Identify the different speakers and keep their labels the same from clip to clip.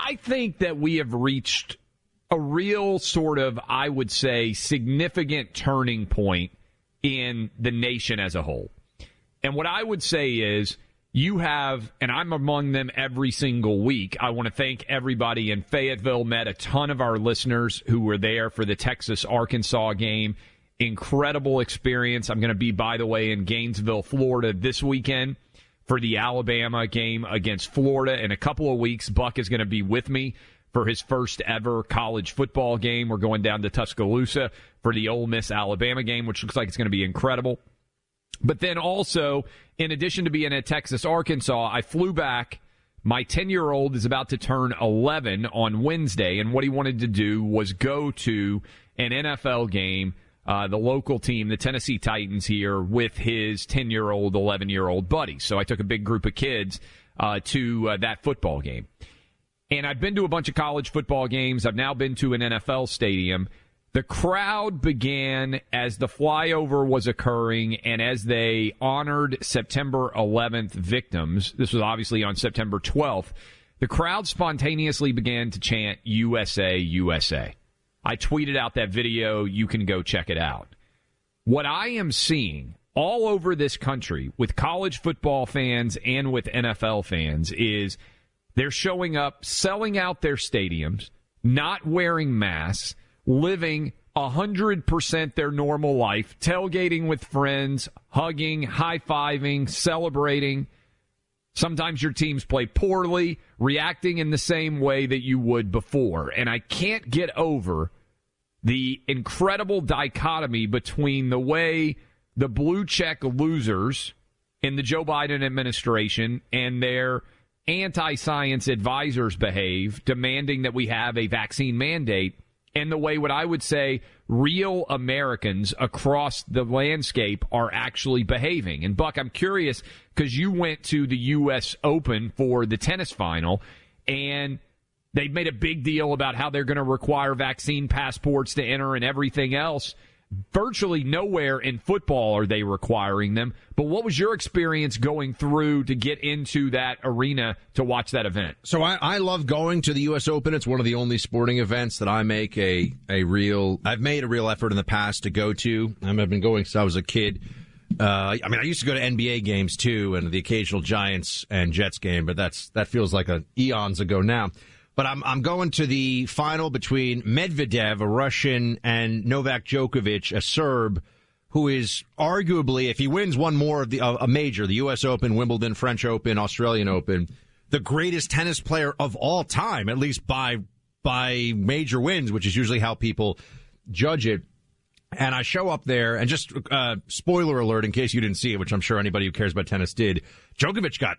Speaker 1: I think that we have reached a real sort of, I would say, significant turning point in the nation as a whole. And what I would say is you have, and I'm among them every single week, I want to thank everybody in Fayetteville, met a ton of our listeners who were there for the Texas-Arkansas game. Incredible experience. I'm going to be, by the way, in Gainesville, Florida this weekend for the Alabama game against Florida. In a couple of weeks, Buck is going to be with me for his first ever college football game. We're going down to Tuscaloosa for the Ole Miss-Alabama game, which looks like it's going to be incredible. But then also, in addition to being at Texas, Arkansas, I flew back. My 10-year-old is about to turn 11 on Wednesday, and what he wanted to do was go to an NFL game, the local team, the Tennessee Titans here, with his 10-year-old, 11-year-old buddy. So I took a big group of kids to that football game. And I've been to a bunch of college football games. I've now been to an NFL stadium. The crowd began as the flyover was occurring and as they honored September 11th victims. This was obviously on September 12th. The crowd spontaneously began to chant USA, USA. I tweeted out that video. You can go check it out. What I am seeing all over this country with college football fans and with NFL fans is they're showing up, selling out their stadiums, not wearing masks, living 100% their normal life, tailgating with friends, hugging, high-fiving, celebrating. Sometimes your teams play poorly, reacting in the same way that you would before. And I can't get over the incredible dichotomy between the way the blue-check losers in the Joe Biden administration and their anti-science advisors behave, demanding that we have a vaccine mandate, and the way what I would say real Americans across the landscape are actually behaving. And, Buck, I'm curious because you went to the U.S. Open for the tennis final, and they've made a big deal about how they're going to require vaccine passports to enter and everything else. Virtually nowhere in football are they requiring them. But what was your experience going through to get into that arena to watch that event?
Speaker 2: So I love going to the U.S. Open. It's one of the only sporting events that I make I've made a real effort in the past to go to. I've been going since I was a kid. I used to go to NBA games too, and the occasional Giants and Jets game, but that feels like eons ago now. But I'm going to the final between Medvedev, a Russian, and Novak Djokovic, a Serb, who is arguably, if he wins one more of a major, the U.S. Open, Wimbledon, French Open, Australian Open, the greatest tennis player of all time, at least by major wins, which is usually how people judge it. And I show up there, and just spoiler alert, in case you didn't see it, which I'm sure anybody who cares about tennis did, Djokovic got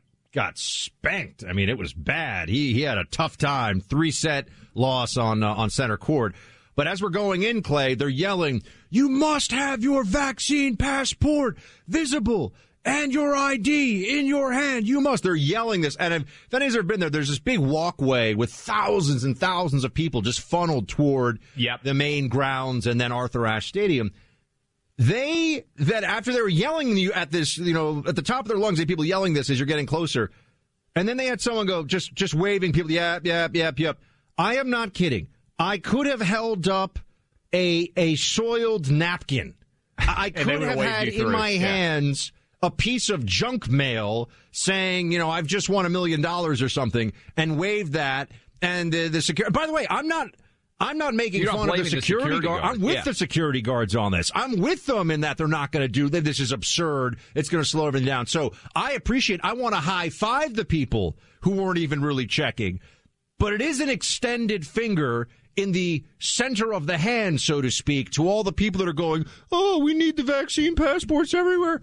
Speaker 2: spanked. I mean, it was bad. He had a tough time. 3-set loss on center court. But as we're going in, Clay, they're yelling, "You must have your vaccine passport visible and your ID in your hand. You must." They're yelling this. And if anybody's ever been there, there's this big walkway with thousands and thousands of people just funneled toward the main grounds and then Arthur Ashe Stadium. After they were yelling you at this, at the top of their lungs, people yelling this as you're getting closer. And then they had someone go, just waving people, yep. I am not kidding. I could have held up a soiled napkin. I could have had in my hands a piece of junk mail saying, I've just won $1 million or something, and waved that. And the security, by the way, I'm not making fun of the security guard. I'm with the security guards on this. I'm with them in that they're not going to do that. This is absurd. It's going to slow everything down. So I want to high five the people who weren't even really checking. But it is an extended finger in the center of the hand, so to speak, to all the people that are going, "Oh, we need the vaccine passports everywhere."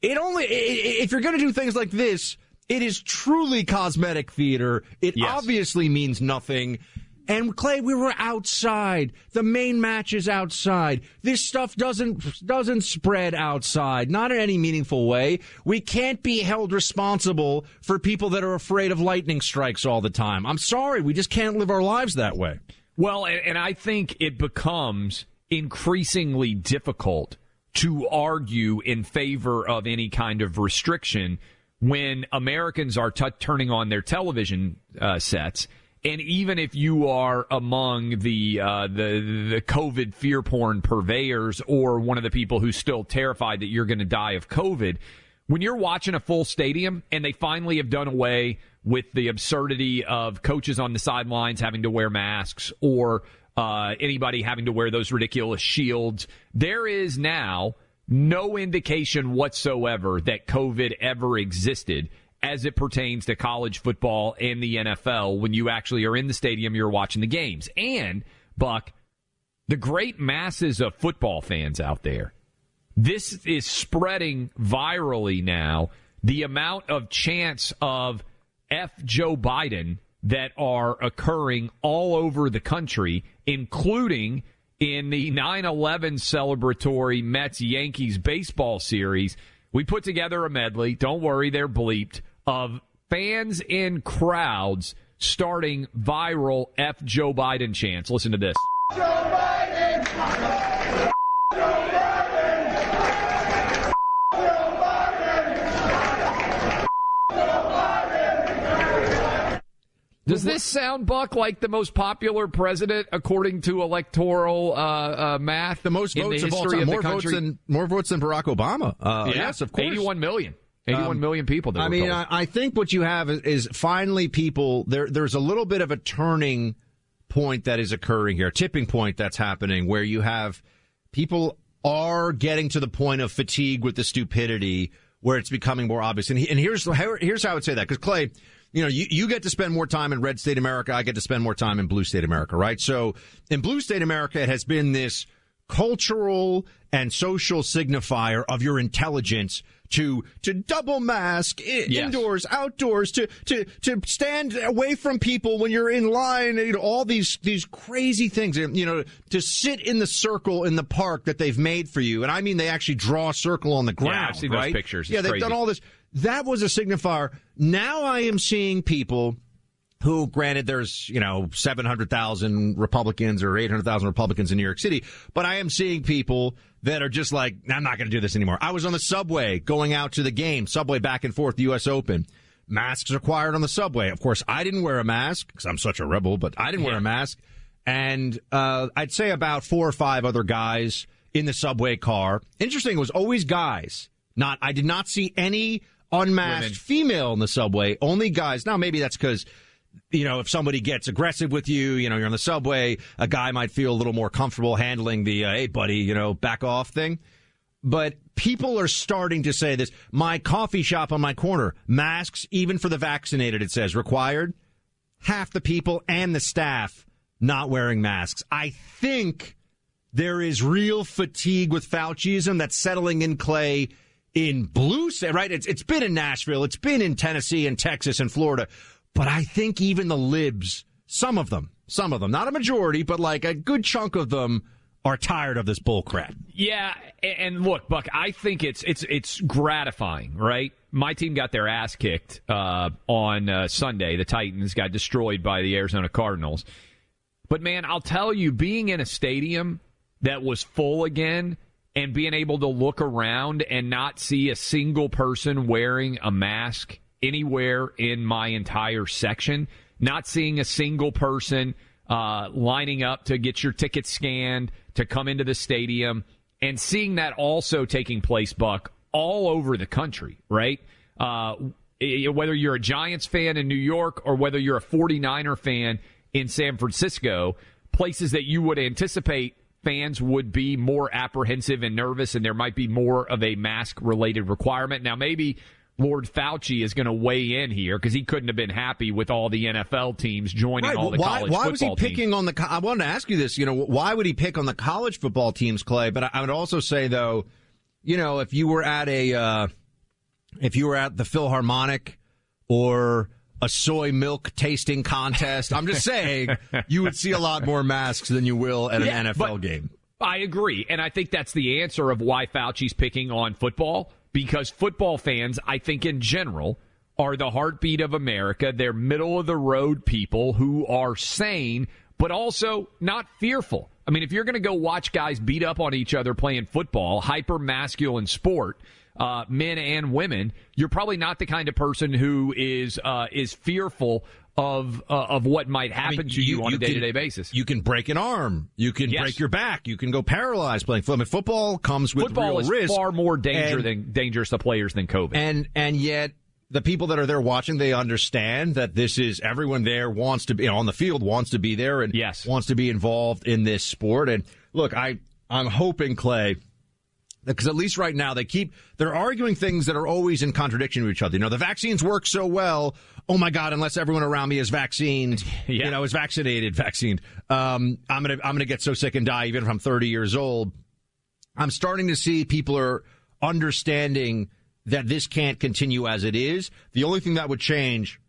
Speaker 2: If you're going to do things like this, it is truly cosmetic theater. It obviously means nothing. And, Clay, we were outside. The main match is outside. This stuff doesn't spread outside, not in any meaningful way. We can't be held responsible for people that are afraid of lightning strikes all the time. I'm sorry. We just can't live our lives that way.
Speaker 1: Well, and I think it becomes increasingly difficult to argue in favor of any kind of restriction when Americans are turning on their television sets And even if you are among the COVID fear porn purveyors or one of the people who's still terrified that you're going to die of COVID, when you're watching a full stadium and they finally have done away with the absurdity of coaches on the sidelines having to wear masks or anybody having to wear those ridiculous shields, there is now no indication whatsoever that COVID ever existed as it pertains to college football and the NFL when you actually are in the stadium, you're watching the games. And, Buck, the great masses of football fans out there, this is spreading virally now, the amount of chants of F. Joe Biden that are occurring all over the country, including in the 9/11 celebratory Mets-Yankees baseball series. We put together a medley, don't worry, they're bleeped, of fans in crowds starting viral F. Joe Biden chants. Listen to this. Joe Biden! Joe Biden! Joe Biden! Joe Biden! Does this sound, Buck, like the most popular president according to electoral math?
Speaker 2: The most votes of all time. More votes than Barack Obama. Yes, of course.
Speaker 1: 81 million. 81 million people.
Speaker 2: I mean, I think what you have is finally people, there's a little bit of a turning point that is occurring here, a tipping point that's happening where you have people are getting to the point of fatigue with the stupidity where it's becoming more obvious. And here's how I would say that. Because, Clay, you get to spend more time in red state America. I get to spend more time in blue state America, right? So in blue state America, it has been this cultural and social signifier of your intelligence to double mask indoors, outdoors, to stand away from people when you're in line, all these crazy things, to sit in the circle in the park that they've made for you. And I mean, they actually draw a circle on the ground.
Speaker 1: Yeah, I've seen those pictures.
Speaker 2: It's crazy. Done all this. That was a signifier. Now I am seeing people who, granted, there's, 700,000 Republicans or 800,000 Republicans in New York City, but I am seeing people that are just like, I'm not going to do this anymore. I was on the subway going out to the game, subway back and forth, the U.S. Open. Masks required on the subway. Of course, I didn't wear a mask because I'm such a rebel, but I didn't wear a mask. And I'd say about 4 or 5 other guys in the subway car. Interesting, it was always guys. I did not see any unmasked women, female in the subway, only guys. Now, maybe that's because, if somebody gets aggressive with you, you're on the subway, a guy might feel a little more comfortable handling the, hey, buddy, back off thing. But people are starting to say this. My coffee shop on my corner, masks, even for the vaccinated, it says, required. Half the people and the staff not wearing masks. I think there is real fatigue with Fauciism that's settling in, Clay, in blue state, right? It's been in Nashville. It's been in Tennessee and Texas and Florida. But I think even the libs, some of them, not a majority, but like a good chunk of them are tired of this bull crap.
Speaker 1: Yeah, and look, Buck, I think it's gratifying, right? My team got their ass kicked on Sunday. The Titans got destroyed by the Arizona Cardinals. But, man, I'll tell you, being in a stadium that was full again and being able to look around and not see a single person wearing a mask anywhere in my entire section, not seeing a single person lining up to get your ticket scanned to come into the stadium, and seeing that also taking place, Buck, all over the country, right? Whether you're a Giants fan in New York or whether you're a 49er fan in San Francisco, places that you would anticipate fans would be more apprehensive and nervous, and there might be more of a mask-related requirement. Now, maybe Lord Fauci is going to weigh in here because he couldn't have been happy with all the NFL teams joining all the college football teams.
Speaker 2: Why was he picking on the? I wanted to ask you this. Why would he pick on the college football teams, Clay? But I would also say, though, if you were at the Philharmonic or a soy milk tasting contest, I'm just saying you would see a lot more masks than you will at an NFL game.
Speaker 1: I agree, and I think that's the answer of why Fauci's picking on football. Because football fans, I think in general, are the heartbeat of America. They're middle-of-the-road people who are sane, but also not fearful. I mean, if you're going to go watch guys beat up on each other playing football, hyper-masculine sport, men and women, you're probably not the kind of person who is fearful of what might happen to you on a day-to-day basis.
Speaker 2: You can break an arm. You can break your back. You can go paralyzed playing football. I mean, football comes with real risk.
Speaker 1: Football is far more dangerous to players than COVID.
Speaker 2: And yet, the people that are there watching, they understand that this is everyone there wants to be on the field, wants to be there, and wants to be involved in this sport. And look, I'm hoping, Clay, because at least right now they're arguing things that are always in contradiction to each other. You know, the vaccines work so well. Oh my God! Unless everyone around me is vaccinated, I'm gonna get so sick and die even if I'm 30 years old. I'm starting to see people are understanding that this can't continue as it is. The only thing that would change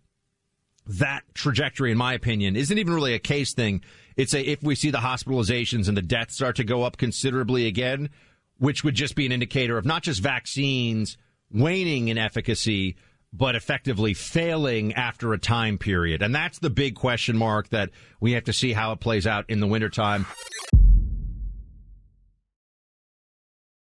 Speaker 2: that trajectory, in my opinion, isn't even really a case thing. It's if we see the hospitalizations and the deaths start to go up considerably again, which would just be an indicator of not just vaccines waning in efficacy, but effectively failing after a time period. And that's the big question mark that we have to see how it plays out in the wintertime.